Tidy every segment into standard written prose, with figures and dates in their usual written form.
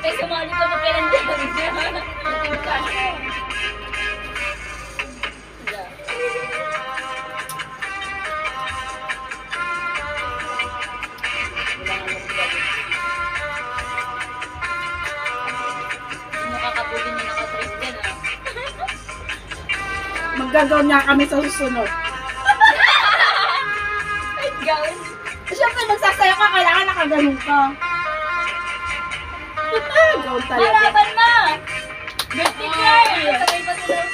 kayo sumali ko pa kailan dyan. Makakapulin na naka-dress dyan ah. Maggagawin niya kami sa susunod. Gawin. Siyempre, magsasayo ka, kailangan nakaganon ka. Gawin talaga. Malaban na! Birthday girl! Sabay pa sila.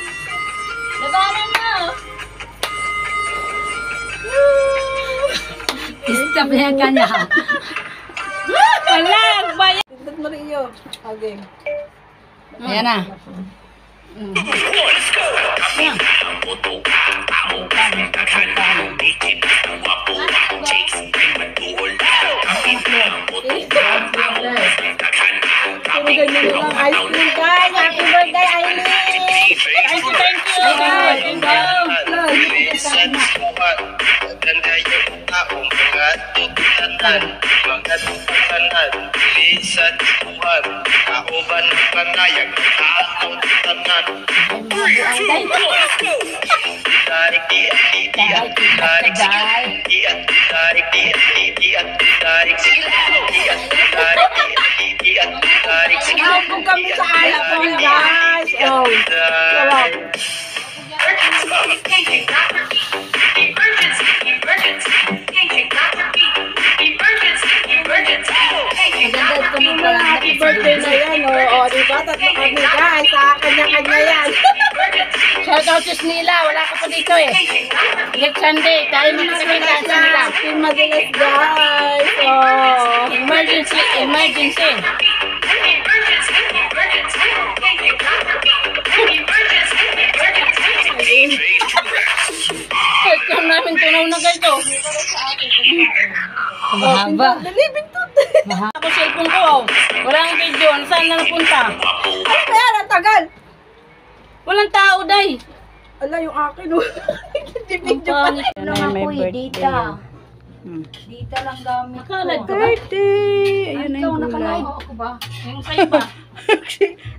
Labanan na! Stop na yan kanya. Wala! Bayan! Pindot mo rin yun. Okay. Ayan na. Pinigay nyo lang ice cream, guys. Happy birthday, Aileen! Thank you! Thank Nakapog kami sa alak mo, guys. Oh, sarap. Happy birthday na yan, oh. O, diba? Tatlo kami, guys. Sa kanya-kanya yan. Shout out to Snila. Wala ka pa dito eh. Next Sunday. Tayo magkakita sa Snila. Team Madilas, guys. Oh. Emergency. Emergency. Ikaw namin tunaw na ganito. Mahaba. Dali, bintot. Ako cellphone ko. Oh. Walang video. Saan na napunta? Ano kaya? Natagal. Walang tao, day. Ala, yung akin, oh. Video pa. Ano ako eh, dita. Dita lang gamit ko. Nakalad ka ba? Birthday! Ayun na yung gulay. Ako ba? Yung sa'yo ba?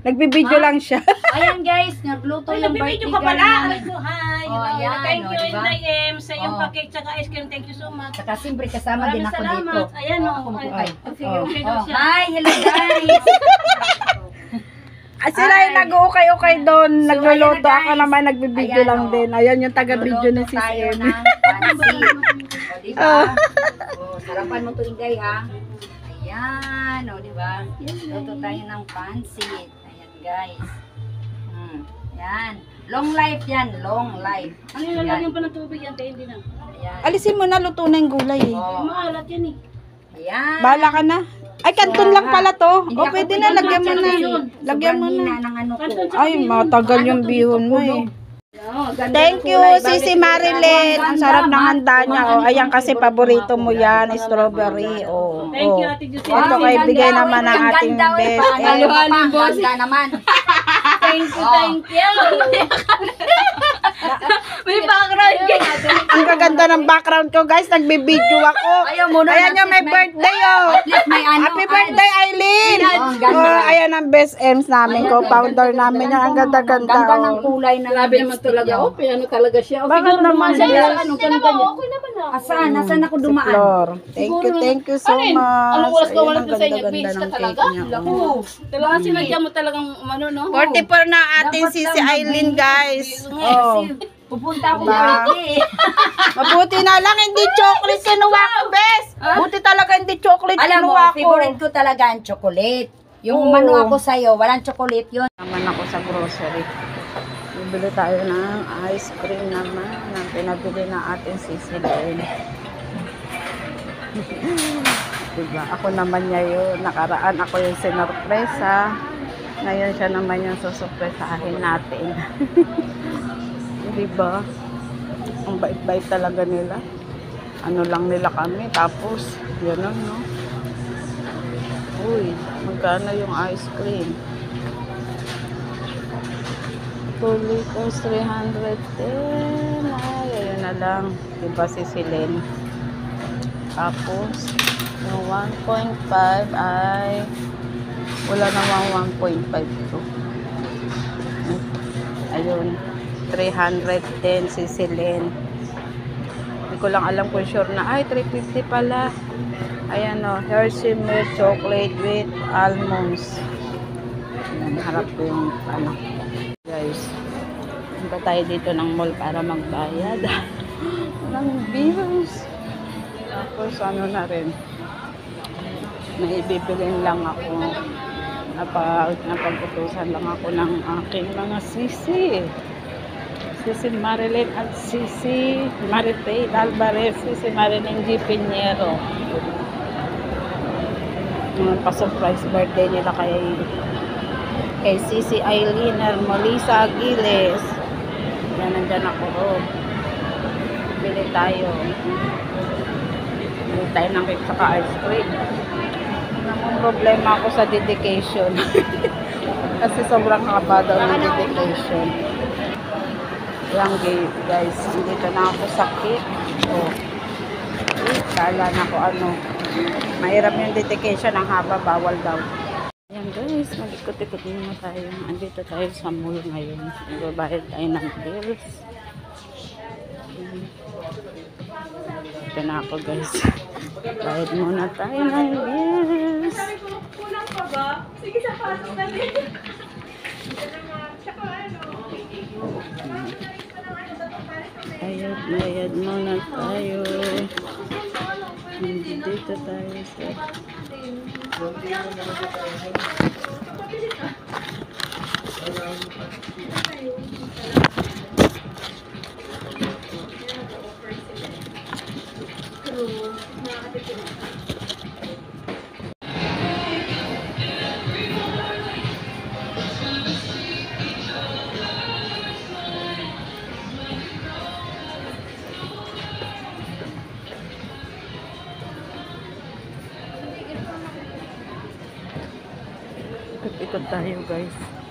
Nagbibideo lang siya. Ayan guys, nagluto yung birthday girl namin. Hi! Oh, ayan, Thank you, oh, diba? Inday M, sa iyong pa-cake tsaka ice cream. Thank you so much. Saka siyempre kasama din Maraming ako salamat. dito. Ayan o. Ay. Sige, siya. Hi, hello guys! Sila yung nag-ukay-ukay doon. Nagluluto. ayan na, Ako guys. naman nagbibideo Ayan, lang oh. din. Ayan yung taga-video ni Luluto Sis tayo Em. ng pansit. O, diba? O, sarapan mo to Inday ha. Ayan, o diba? Luto tayo ng pansit. Ayan guys. Yan. Long life yan, long life. Ano yung lalagyan pa ng tubig yan? Tayo hindi na. Ayan. Alisin mo na, luto na yung gulay eh. O, Maalat yan eh. ayan. Bahala ka na. Ay, kanton lang pala to. Hindi O, ako pwede na. Lagyan mo na. pinag-canton. Lagyan mo Sobrang na. hina ng ano ko. Ay, matagal yung bihon mo eh. Thank you, Sisi Marilyn. Ang sarap ng handa niya. Oh, ayan kasi paborito mo yan, strawberry. Oh, Thank you, oh. Ate Josie. Ito kay bigay naman ng ating best. Halo-halo boss. Ganda naman. Thank you, thank you. May background ka. Ang gaganda ng background ko, guys. Nagbibideo ako. Ayaw mo na. Ayan yung may birthday, oh. At least may ano. Happy birthday, Aileen! Oh, ang ganda. Oh, ayan ang best M's namin, co-founder namin. Yan, ang ganda-ganda. Ganda ng Oh. kulay na. Grabe naman talaga. Oh, piano talaga siya. Bakit naman, Siya yes? ano, ganda niya. Okay naman ah. Asaan? Nasaan ako Si dumaan? Flor. Thank you so Ano yun? much. Anong oras ka Ayan, wala ang doon sa inyo? ganda-ganda Bihis ka ng talaga? cake niya. Lako. Oh. Talagang sinadya mo talagang ano, no? 44 na ating Sisi Aileen, guys. Oh. Pupunta ako Diba? dati. Mabuti na lang, hindi chocolate kinuha ko, bes. Buti talaga hindi chocolate Alam mo, kinuha ko. favorite ko talaga ang chocolate. Yung umano ako sa'yo, walang chocolate yun. Naman ako sa grocery. Bibili tayo ng ice cream naman na pinabili ng ating Sisi Len. Diba? Ako naman niya yun. Nakaraan ako yung sinurpresa. Ngayon siya naman yung susurpresahin natin. Diba? Ang bait-bait talaga nila. Ano lang nila kami. Tapos, gano'n, no? Uy, magkano yung ice cream? 2 liters, 310. Ay, ayun na lang. Diba si Silen? Tapos, yung 1.5 ay Wala namang 1.5 to. Ayun. 310 si Celine. Hindi ko lang alam kung sure na. Ay, 350 pala. Ayan o. Hershey milk chocolate with almonds. Ayan, harap ko yung ano. Guys. Punta tayo dito ng mall para magbayad. Ng bills. Tapos ano na rin. May ibibilin lang ako. Napag-utusan lang ako ng aking mga sisi. Sisi Marilyn at Sisi Marite Alvarez, Sisi Marilyn G. Pinheiro. Pa-surprise birthday nila kay Sisi Eileen Molisa Aguiles. Yan, nandyan ako. Bili tayo. Bili tayo ng cake saka ice cream. Namang problema ako sa dedication. Kasi sobrang haba daw ng dedication. Yan guys, dito na ako sakit. Oh. Kala na ko ano. Mahirap yung dedication, ang haba, bawal daw. Yan guys, mag-ikot-ikot muna tayo. Andito tayo sa mall ngayon. Magbabayad tayo ng bills. Ito na ako guys. Bayad muna tayo ng bills. Kulang pa ba? Sige, sapatos na din. Bayad muna tayo. Dito tayo sa ikot tayo guys.